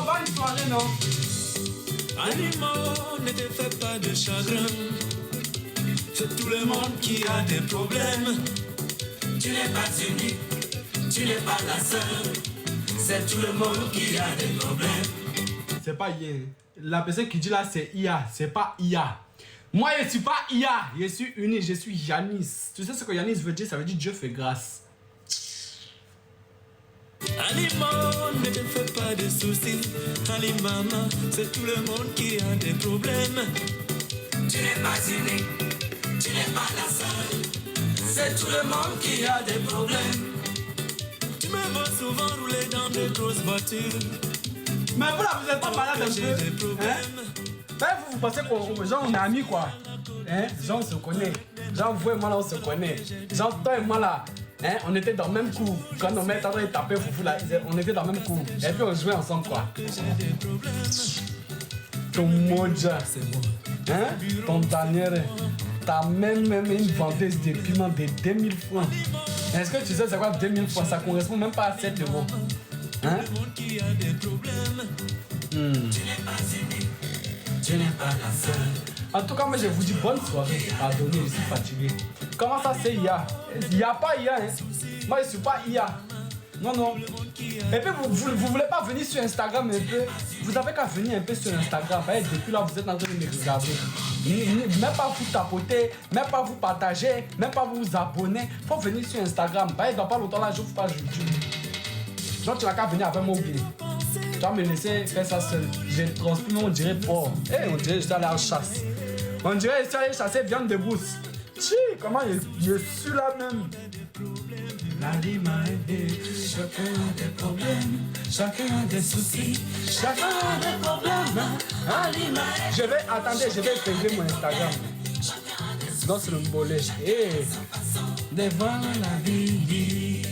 Bonne soirée, non? Aliment, ne te fais pas de chagrin. C'est tout le monde qui a des problèmes. Tu n'es pas unique, tu n'es pas la seule. C'est tout le monde qui a des problèmes. C'est pas IA. La personne qui dit là, c'est IA. C'est pas IA. Moi, je suis pas IA. Je suis unique. Je suis Yanis. Tu sais ce que Yanis veut dire? Ça veut dire Dieu fait grâce. Aliment, ne te fais pas de soucis. Alimama, c'est tout le monde qui a des problèmes. Tu n'es pas unique, tu n'es pas la seule. C'est tout le monde qui a des problèmes. Tu me vois souvent rouler dans de grosses voitures. Mais vous là, vous êtes pas malade un peu, hein? Ben vous pensez qu'on genre on est amis quoi? Hein? Genre on se connaît. Genre vous et moi là on se connaît. Genre toi et moi là, hein? On était dans le même coup. Quand on met en train de taper foufou là, on était dans le même coup. Et puis on jouait ensemble quoi. Ton moja, hein? Ton Daniel, t'as même une vendeuse de piment de 2000 francs. Est-ce que tu sais c'est quoi 2000 francs? Ça correspond même pas à 7 euros. Hein? Tu n'es pas la seule. En tout cas, moi je vous dis bonne soirée. Pardonnez, je suis fatigué. Comment ça c'est IA? Il n'y a pas IA, hein? Moi je suis pas IA. Non, non. Et puis vous voulez pas venir sur Instagram un peu? Vous avez qu'à venir un peu sur Instagram. Depuis là, vous êtes en train de me regarder. Même pas vous tapoter, même pas vous partager, même pas vous abonner. Faut venir sur Instagram. Dans pas longtemps là, je vous parle YouTube. Donc tu n'as qu'à venir avec moi ou bien. Tu vas me laisser faire ça seul. Je transpire, on dirait porc. On dirait que je suis allé en chasse. On dirait que je suis allé chasser viande de brousse. Chi, comment je suis là même. Chacun a des problèmes, chacun a des soucis, chacun a des problèmes. Je vais intégrer mon Instagram. Donc c'est le mbolé. Devant la vie.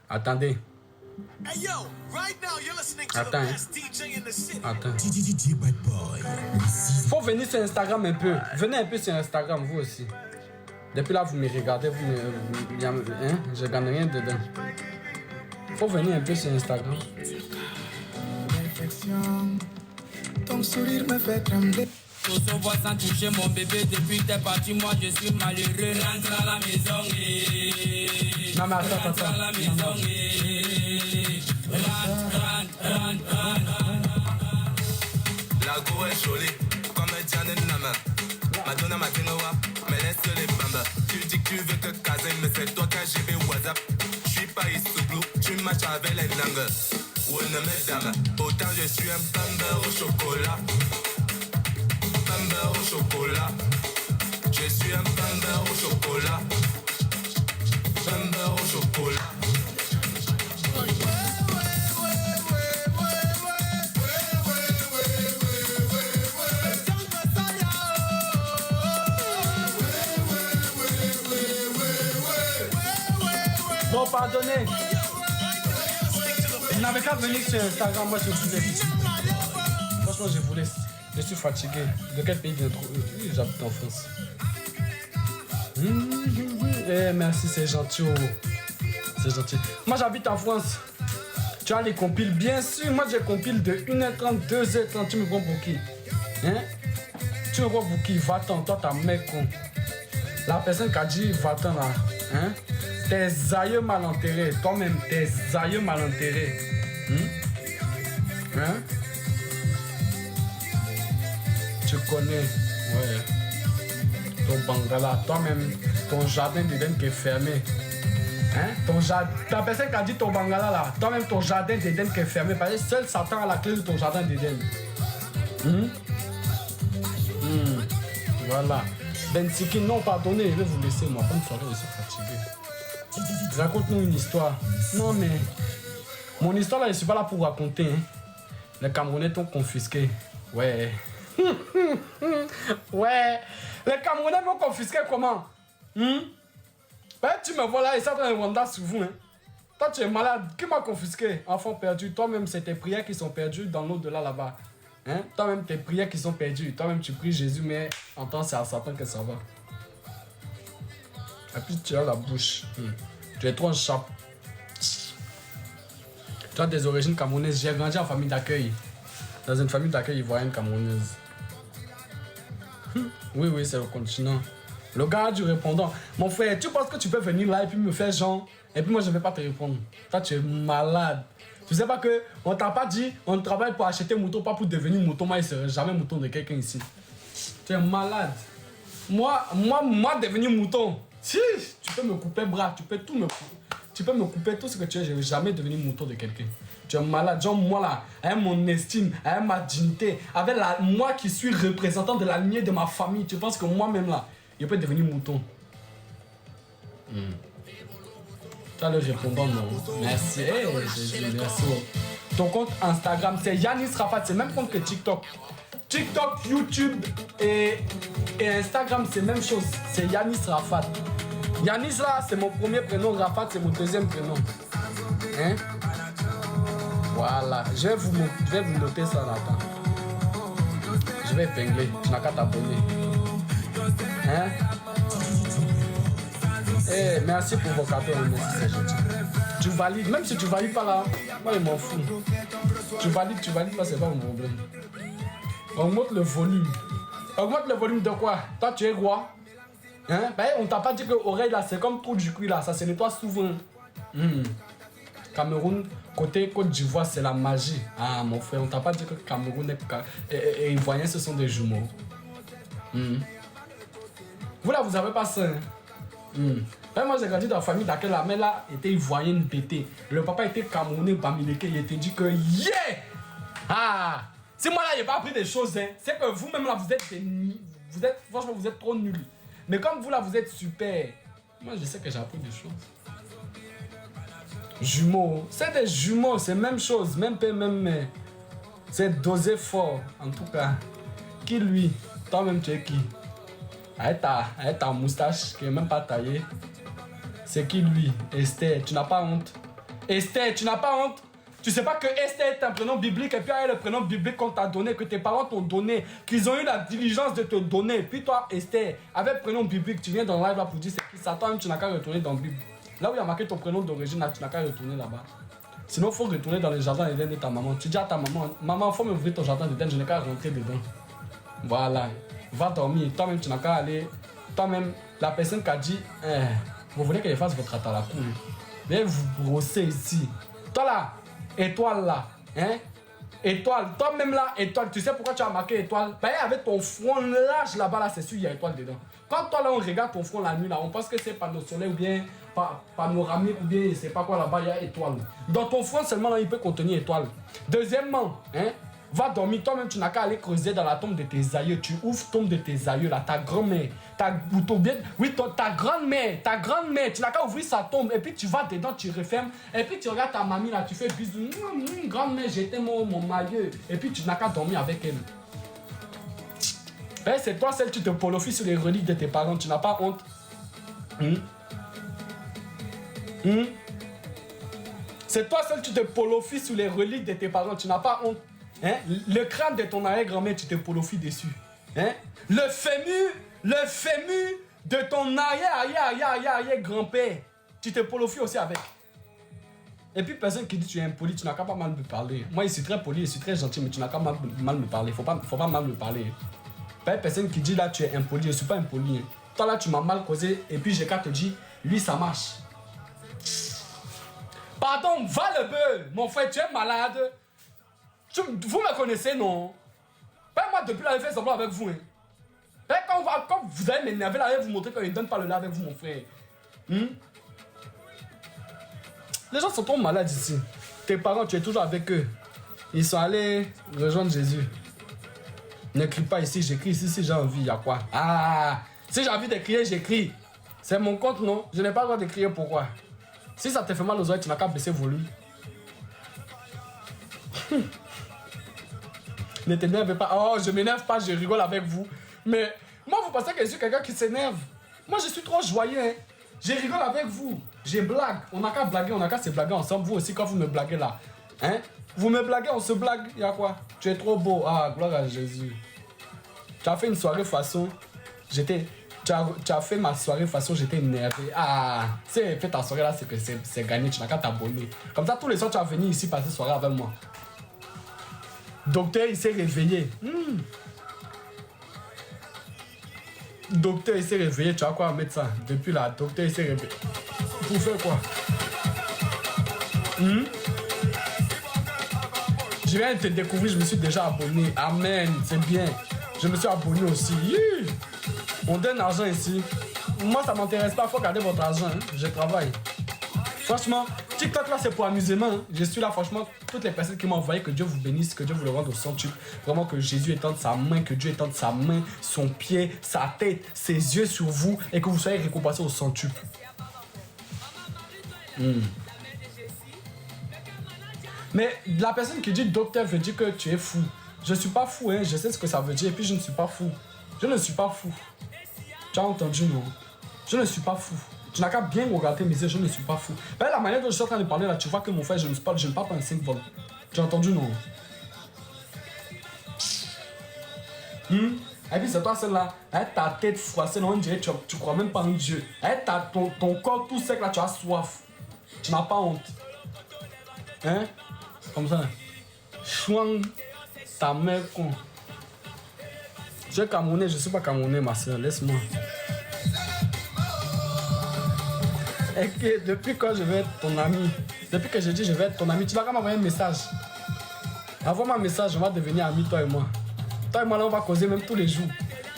Attendez. Hey yo, right now you're listening to Attends. the best DJ in the city. Attends. DJ Bad Boy. Faut venir sur Instagram un peu. Venez un peu sur Instagram, vous aussi. Depuis là, vous me regardez, je gagne rien dedans. Faut venir un peu sur Instagram. Ton sourire me fait trembler. Faut se voir sans toucher mon bébé depuis que t'es parti, moi je suis malheureux. Rentre à la maison, Non mais attends. rentre à la maison, rentre. La go est jolie, comme Diane Nama. Madonna Matinoa, mais laisse les bambas. Tu dis que tu veux que caser, mais c'est toi qui as GB WhatsApp. J'suis pas Issoubou, tu matches avec les langues. Ouais, ne mesdames, autant je suis un bamba au chocolat. Bamba au chocolat. Je suis un bamba au chocolat. Bamba au chocolat. Bon, pardonnez. Vous n'avez qu'à venir sur Instagram, moi je vous laisse. Franchement, je vous laisse. Je suis fatigué. De quel pays j'habite en France? Merci, c'est gentil. C'est gentil. Moi j'habite en France. Tu as les compiles, bien sûr. Moi j'ai compile de 1h30, 2h30. Tu me prends pour qui? Hein? Tu me prends pour qui? Va-t'en, toi ta mec con. La personne qui a dit va-t'en là. Hein? Tes aïeux mal enterrés. Toi-même, tes aïeux mal enterrés. Hein? Tu connais. Ouais. Ton bangala. Toi-même, ton jardin d'Éden qui est fermé. Hein? La personne qui a dit ton bangala là. Toi-même, ton jardin d'Éden qui est fermé. Parce que seul Satan a la clé de ton jardin d'Éden. Voilà. Bensiki, non, pardonnez, je vais vous laisser. Moi, bonne soirée, je suis fatigué. Raconte-nous une histoire. Non, mais mon histoire là, je suis pas là pour raconter. Hein. Les Camerounais t'ont confisqué. Ouais. Ouais. Les Camerounais m'ont confisqué comment? Ben, tu me vois là, et ça dans un Rwanda sur vous. Hein. Toi, tu es malade. Qui m'a confisqué? Enfant perdu. Toi-même, c'est tes prières qui sont perdues dans l'au-delà là-bas. Hein? Toi-même, tes prières qui sont perdues. Toi-même, tu pries Jésus, mais en temps, c'est à Satan que ça va. Et puis, tu as la bouche. Tu es trop en chape. Tu as des origines camerounaises. J'ai grandi en famille d'accueil. Dans une famille d'accueil ivoirienne camerounaise. Oui, c'est le continent. Le gars du répondant. Mon frère, tu penses que tu peux venir là et puis me faire genre. Et puis moi, je ne vais pas te répondre. Toi, tu es malade. Tu sais pas que on t'a pas dit, on travaille pour acheter mouton, pas pour devenir mouton. Moi, il ne serait jamais mouton de quelqu'un ici. Tu es malade. Moi, devenir mouton. Si, tu peux me couper bras, tu peux tout me couper. Tu peux me couper tout ce que tu veux, je ne vais jamais devenir mouton de quelqu'un. Tu es malade. Genre, moi là, avec mon estime, avec ma dignité, avec moi qui suis représentant de la lignée de ma famille, tu penses que moi-même là, je peux devenir mouton. Tu as le répondant, non? Merci. Hey, Jésus, merci. Ton compte Instagram, c'est Yanis Rafat, c'est le même compte que TikTok. TikTok, YouTube et Instagram, c'est la même chose. C'est Yanis Rafat. Yanis là, c'est mon premier prénom. Rafat, c'est mon deuxième prénom. Hein? Voilà. Je vais vous noter ça là. Attends. Je vais épingler. Tu n'as qu'à t'abonner. Hein? Eh, merci pour vos cadeaux. Merci, c'est gentil. Tu valides. Même si tu valides pas là, moi, je m'en fous. Tu valides pas, c'est pas mon problème. Augmente le volume. Augmente le volume de quoi? Toi, tu es roi. Hein? Ben, on t'a pas dit que l'oreille là, c'est comme trop du cuir là, ça se nettoie souvent. Cameroun, côté Côte d'Ivoire, c'est la magie. Ah, mon frère, on t'a pas dit que Cameroun et Ivoirien, ce sont des jumeaux. Vous là, vous avez pas ça. Ben, moi, j'ai grandi dans la famille dans laquelle la mère là était ivoirienne pétée. Le papa était camerounais, bamileke, il était dit que yeah! Ah! Si moi là, j'ai pas appris des choses, hein, c'est que vous-même là, franchement, vous êtes trop nuls. Mais comme vous là, vous êtes super. Moi, je sais que j'ai appris des choses. Jumeaux. C'est des jumeaux, c'est même chose. Même père, même mère. C'est dosé fort, en tout cas. Qui lui? Toi-même, tu es qui? Avec ta moustache qui n'est même pas taillée. C'est qui lui? Esther. Tu n'as pas honte? Esther, tu n'as pas honte? Tu sais pas que Esther est un prénom biblique et puis il y a le prénom biblique qu'on t'a donné, que tes parents t'ont donné, qu'ils ont eu la diligence de te donner. Puis toi, Esther, avec prénom biblique, tu viens dans le live là pour dire c'est qui ça. Toi-même, tu n'as qu'à retourner dans la Bible. Là où il y a marqué ton prénom d'origine, là, tu n'as qu'à retourner là-bas. Sinon, il faut retourner dans le jardin d'Éden de ta maman. Tu dis à ta maman, maman, il faut m'ouvrir ton jardin d'Éden, je n'ai qu'à rentrer dedans. Voilà. Va dormir. Toi-même, tu n'as qu'à aller. Toi-même, la personne qui a dit, vous voulez qu'elle fasse votre attaque à la cour. Viens vous brosser ici. Toi là. Étoile là, hein? Étoile, toi-même là, étoile. Tu sais pourquoi tu as marqué étoile? Ben, avec ton front large là-bas, là, c'est sûr, il y a étoile dedans. Quand toi là, on regarde ton front la nuit là, on pense que c'est panneau solaire ou bien panoramique ou bien, je sais pas quoi là-bas, il y a étoile. Dans ton front seulement là, il peut contenir étoile. Deuxièmement, hein? Va dormir, toi-même, tu n'as qu'à aller creuser dans la tombe de tes aïeux. Tu ouvres la tombe de tes aïeux, là, ta grand-mère, ta grand-mère, tu n'as qu'à ouvrir sa tombe, et puis tu vas dedans, tu refermes, et puis tu regardes ta mamie, là, tu fais bisous, grand-mère, j'étais mon maillot, et puis tu n'as qu'à dormir avec elle. Ben, c'est toi, celle, tu te polofies sur les reliques de tes parents, tu n'as pas honte. C'est toi, celle, tu te polofies sur les reliques de tes parents, tu n'as pas honte. Hein? Le crâne de ton arrière-grand-mère, tu te polofies dessus. Hein? Le fémur de ton arrière-grand-père, tu te polofies aussi avec. Et puis personne qui dit que tu es impoli, tu n'as qu'à pas mal me parler. Moi, je suis très poli, je suis très gentil, mais tu n'as qu'à mal me parler. Faut pas mal me parler. Pas personne qui dit là tu es impoli, je ne suis pas impoli. Hein. Toi là, tu m'as mal causé, et puis j'ai qu'à te dire, lui ça marche. Pardon, va le bœuf, mon frère, tu es malade. Vous me connaissez, non? Ben, moi, depuis là, je fais semblant avec vous. Hein. Ben, quand vous allez m'énerver, là, je vais vous montrer que je ne donne pas le lait avec vous, mon frère. Les gens sont trop malades ici. Tes parents, tu es toujours avec eux. Ils sont allés rejoindre Jésus. N'écris pas ici, j'écris ici si j'ai envie. Il y a quoi? Ah! Si j'ai envie d'écrire, j'écris. C'est mon compte, non? Je n'ai pas le droit d'écrire, pourquoi? Si ça te fait mal aux oreilles, tu n'as qu'à baisser le volume. Ne t'énerve pas. Oh, je m'énerve pas, je rigole avec vous. Mais moi, vous pensez que je suis quelqu'un qui s'énerve? Moi, je suis trop joyeux. Hein? Je rigole avec vous. Je blague. On n'a qu'à blaguer, on n'a qu'à se blaguer ensemble. Vous aussi, quand vous me blaguez là. Hein? Vous me blaguez, on se blague. Y'a quoi? Tu es trop beau. Ah, gloire à Jésus. Tu as fait une soirée façon. Tu as fait ma soirée façon, j'étais énervé. Ah, c'est fait ta soirée là, c'est que c'est gagné. Tu n'as qu'à t'abonner. Comme ça, tous les soirs, tu vas venir ici passer soirée avec moi. Docteur, il s'est réveillé. Docteur, il s'est réveillé. Tu as quoi à mettre ça? Depuis là, docteur, il s'est réveillé. Pour faire quoi? Je viens de te découvrir, je me suis déjà abonné. Amen, c'est bien. Je me suis abonné aussi. On donne l'argent ici. Moi, ça m'intéresse pas. Il faut garder votre argent. Hein. Je travaille. Franchement, TikTok là, c'est pour amusement. Hein. Je suis là, franchement. Toutes les personnes qui m'ont envoyé, que Dieu vous bénisse, que Dieu vous le rende au centuple. Vraiment, que Jésus étende sa main, que Dieu étende sa main, son pied, sa tête, ses yeux sur vous et que vous soyez récompensés au centuple. Mais la personne qui dit docteur veut dire que tu es fou. Je ne suis pas fou, hein. Je sais ce que ça veut dire et puis je ne suis pas fou. Je ne suis pas fou. Tu as entendu, non? Je ne suis pas fou. Tu n'as qu'à bien regarder mes yeux, je ne suis pas fou. Ben, la manière dont je suis en train de parler là, tu vois que mon frère, je ne parle pas en 5 volts. Tu as entendu, non? Et puis c'est toi celle-là, avec ta tête froissée, on dirait que tu crois même pas en Dieu. Avec ton corps tout sec là, tu as soif. Tu n'as pas honte. Hein? Comme ça. Chouang, ta mère con. Je suis Camerounais, je ne suis pas Camerounais, ma soeur, laisse-moi. Et que depuis quand je vais être ton ami, depuis que je dis je vais être ton ami, tu vas quand même m'envoyer un message. Envoie-moi un message, on va devenir amis, toi et moi. Toi et moi, là, on va causer même tous les jours.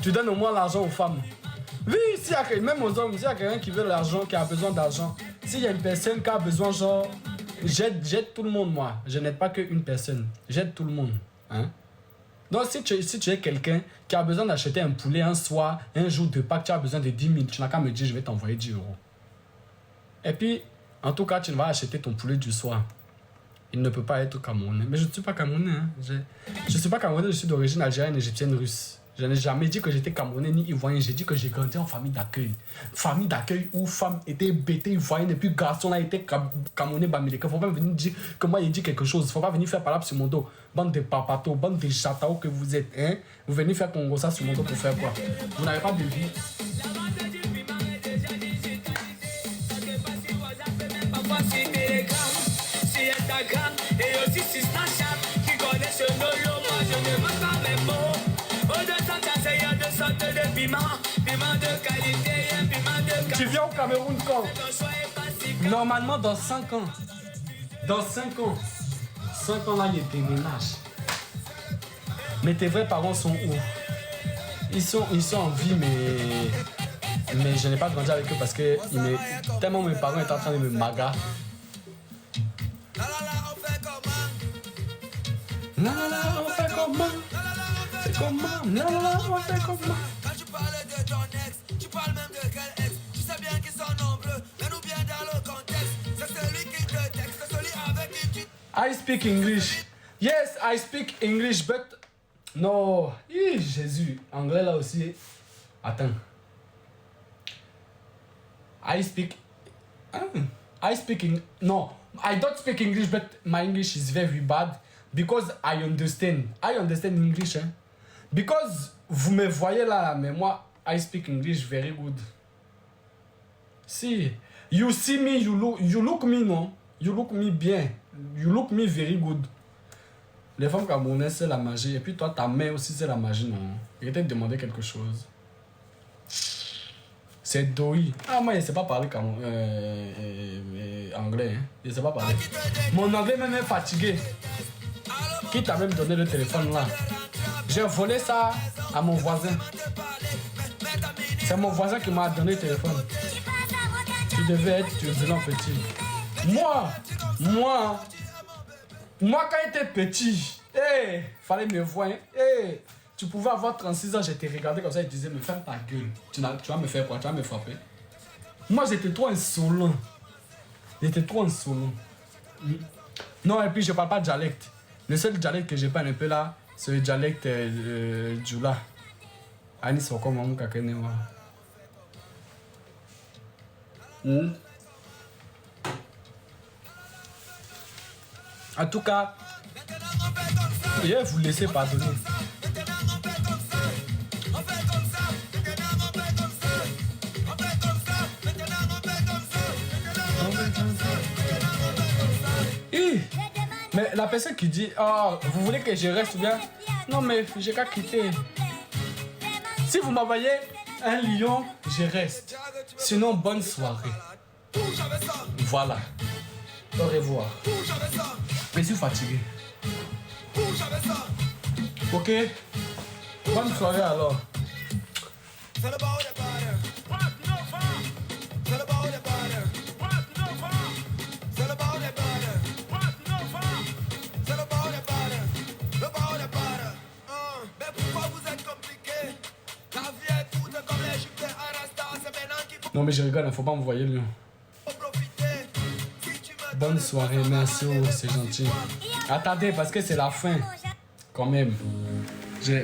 Tu donnes au moins l'argent aux femmes. Oui, même aux hommes, s'il y a quelqu'un qui veut l'argent, qui a besoin d'argent, s'il y a une personne qui a besoin, genre, j'aide tout le monde, moi. Je n'aide pas qu'une personne, j'aide tout le monde. Hein? Donc, si tu es quelqu'un qui a besoin d'acheter un poulet un soir, un jour de Pâques, tu as besoin de 10 000, tu n'as qu'à me dire, je vais t'envoyer 10 €. Et puis, en tout cas, tu ne vas acheter ton poulet du soir. Il ne peut pas être Camerounais. Mais je ne suis pas Camerounais. Hein. Je ne suis pas Camerounais, je suis d'origine algérienne, égyptienne, russe. Je n'ai jamais dit que j'étais Camerounais ni Ivoirien. J'ai dit que j'ai grandi en famille d'accueil. Famille d'accueil où femmes étaient bêtées ivoiriennes et puis garçons là étaient Camerounais bamileke. Il ne faut pas venir dire que moi j'ai dit quelque chose. Il ne faut pas venir faire parler sur mon dos. Bande de papatos, bande de chatao que vous êtes. Hein? Vous venez faire Congo ça sur mon dos pour faire quoi? Vous n'avez pas de vie. Et aussi sur Snapchat qui connaît ce nolo, moi je ne veux pas mes mots. Au-dedans de ça, il y a deux sortes de piments. Piment de qualité et un piment de qualité. Tu viens au Cameroun quand? Normalement dans 5 ans. Dans 5 ans. 5 ans là, il déménage. Mais tes vrais parents sont où? Ils sont en vie, mais je n'ai pas grandi avec eux parce que tellement mes parents étaient en train de me maga. La la la, on fait comment? C'est comment? La la la, on fait comment? Quand tu parles de ton ex, tu parles même de quel ex? Tu sais bien qu'ils sont nombreux, mais nous bien dans le contexte. C'est celui qui te texte, c'est celui avec qui tu... I speak English. Yes, I speak English, but... No. Jésus. Anglais là aussi. Attends. I speak... No, I don't speak English, but my English is very bad. Because I understand English, hein. Because vous me voyez là, mais moi, I speak English very good. See, you see me, you look me, non? You look me bien. You look me very good. Les femmes camerounaises, c'est la magie. Et puis toi, ta mère aussi, c'est la magie, non? Je vais te demander quelque chose. C'est Doi. Ah, moi, je ne sais pas parler anglais, hein. Je ne sais pas parler. Mon anglais même est fatigué. Qui t'a même donné le téléphone là? J'ai volé ça à mon voisin. C'est mon voisin qui m'a donné le téléphone. Tu devais être turbulent petit. Moi quand j'étais petit, fallait me voir. Tu pouvais avoir 36 ans, j'étais regardé comme ça et disais, mais ferme ta gueule. Tu vas me faire quoi? Tu vas me frapper? Moi j'étais trop insolent. Non, et puis je parle pas de dialecte. Le seul dialecte que je parle un peu là, c'est le dialecte Djoula. Ani Soko Mamou Kakenewa. En tout cas, je vais vous laisser pardonner. Mais la personne qui dit, oh, vous voulez que je reste bien? Non, mais j'ai qu'à quitter. Si vous m'envoyez un lion, je reste. Sinon, bonne soirée. Voilà. Au revoir. Je suis fatigué. Ok. Bonne soirée alors. Non mais je rigole, faut pas m'envoyer le lion. Bonne soirée, merci, c'est gentil. Attendez, parce que c'est la fin. Quand même.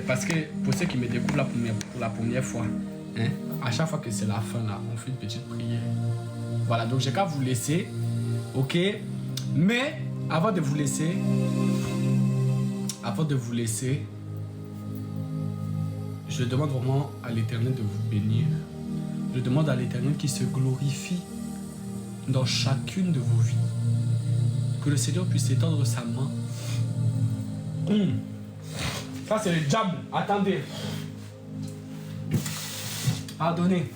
Parce que pour ceux qui me découvrent pour la première fois, hein, à chaque fois que c'est la fin, là, on fait une petite prière. Voilà, donc j'ai qu'à vous laisser. Ok. Mais avant de vous laisser, je demande vraiment à l'Éternel de vous bénir. Je demande à l'Éternel qu'il se glorifie dans chacune de vos vies. Que le Seigneur puisse étendre sa main. Ça c'est le diable. Attendez. Pardonnez.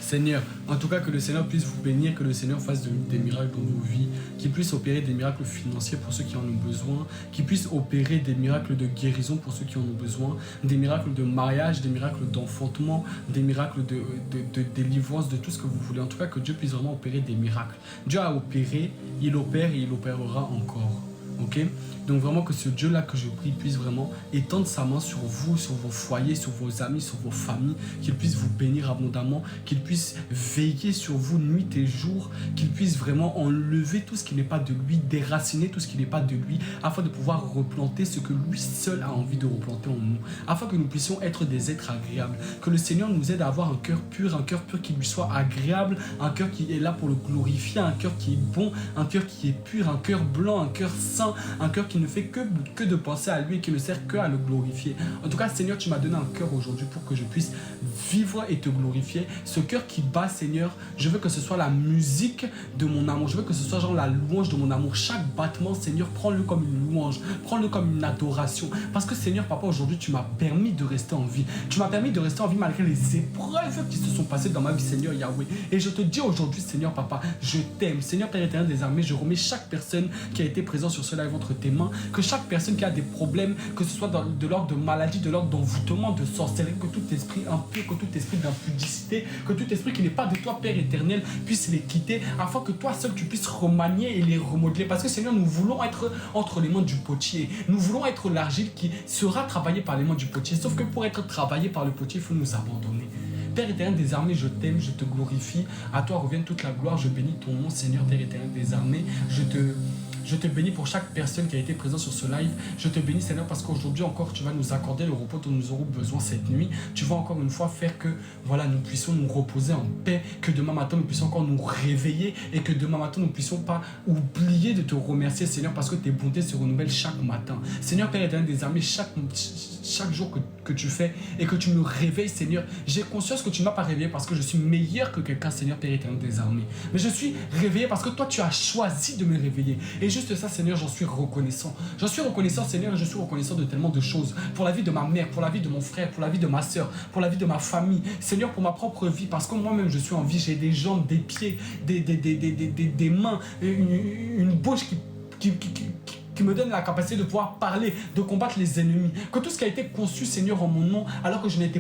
Seigneur, en tout cas que le Seigneur puisse vous bénir, que le Seigneur fasse des miracles dans vos vies, qu'il puisse opérer des miracles financiers pour ceux qui en ont besoin, qu'il puisse opérer des miracles de guérison pour ceux qui en ont besoin, des miracles de mariage, des miracles d'enfantement, des miracles de délivrance, de tout ce que vous voulez. En tout cas que Dieu puisse vraiment opérer des miracles. Dieu a opéré, il opère et il opérera encore. Ok? Donc vraiment que ce Dieu-là que je prie puisse vraiment étendre sa main sur vous, sur vos foyers, sur vos amis, sur vos familles, qu'il puisse vous bénir abondamment, qu'il puisse veiller sur vous nuit et jour, qu'il puisse vraiment enlever tout ce qui n'est pas de lui, déraciner tout ce qui n'est pas de lui, afin de pouvoir replanter ce que lui seul a envie de replanter en nous, afin que nous puissions être des êtres agréables, que le Seigneur nous aide à avoir un cœur pur qui lui soit agréable, un cœur qui est là pour le glorifier, un cœur qui est bon, un cœur qui est pur, un cœur blanc, un cœur saint, un cœur qui ne fait que de penser à lui et qui ne sert que à le glorifier. En tout cas, Seigneur, tu m'as donné un cœur aujourd'hui pour que je puisse vivre et te glorifier. Ce cœur qui bat, Seigneur, je veux que ce soit la musique de mon amour. Je veux que ce soit genre la louange de mon amour. Chaque battement, Seigneur, prends-le comme une louange. Prends-le comme une adoration. Parce que, Seigneur, Papa, aujourd'hui, tu m'as permis de rester en vie. Tu m'as permis de rester en vie malgré les épreuves qui se sont passées dans ma vie, Seigneur Yahweh. Et je te dis aujourd'hui, Seigneur, Papa, je t'aime. Seigneur, Père éternel des armées, je remets chaque personne qui a été présente sur ce live entre tes mains. Que chaque personne qui a des problèmes, que ce soit de l'ordre de maladie, de l'ordre d'envoûtement, de sorcellerie, que tout esprit impur, que tout esprit d'impudicité, que tout esprit qui n'est pas de toi, Père éternel, puisse les quitter, afin que toi seul tu puisses remanier et les remodeler. Parce que Seigneur, nous voulons être entre les mains du potier. Nous voulons être l'argile qui sera travaillée par les mains du potier. Sauf que pour être travaillé par le potier, il faut nous abandonner. Père éternel des armées, je t'aime, je te glorifie. À toi revient toute la gloire. Je bénis ton nom, Seigneur, Père éternel des armées. Je te bénis pour chaque personne qui a été présente sur ce live. Je te bénis, Seigneur, parce qu'aujourd'hui encore, tu vas nous accorder le repos dont nous aurons besoin cette nuit. Tu vas encore une fois faire que, voilà, nous puissions nous reposer en paix, que demain matin, nous puissions encore nous réveiller et que demain matin, nous ne puissions pas oublier de te remercier, Seigneur, parce que tes bontés se renouvellent chaque matin. Seigneur, Père éternel des armées, chaque jour que tu fais et que tu me réveilles, Seigneur, j'ai conscience que tu ne m'as pas réveillé parce que je suis meilleur que quelqu'un, Seigneur, Père éternel des armées. Mais je suis réveillé parce que toi, tu as choisi de me réveiller. Et juste ça, Seigneur, j'en suis reconnaissant. J'en suis reconnaissant, Seigneur, et je suis reconnaissant de tellement de choses. Pour la vie de ma mère, pour la vie de mon frère, pour la vie de ma soeur, pour la vie de ma famille. Seigneur, pour ma propre vie, parce que moi-même, je suis en vie. J'ai des jambes, des pieds, des mains, une bouche qui me donne la capacité de pouvoir parler, de combattre les ennemis. Que tout ce qui a été conçu, Seigneur, en mon nom, alors que je n'étais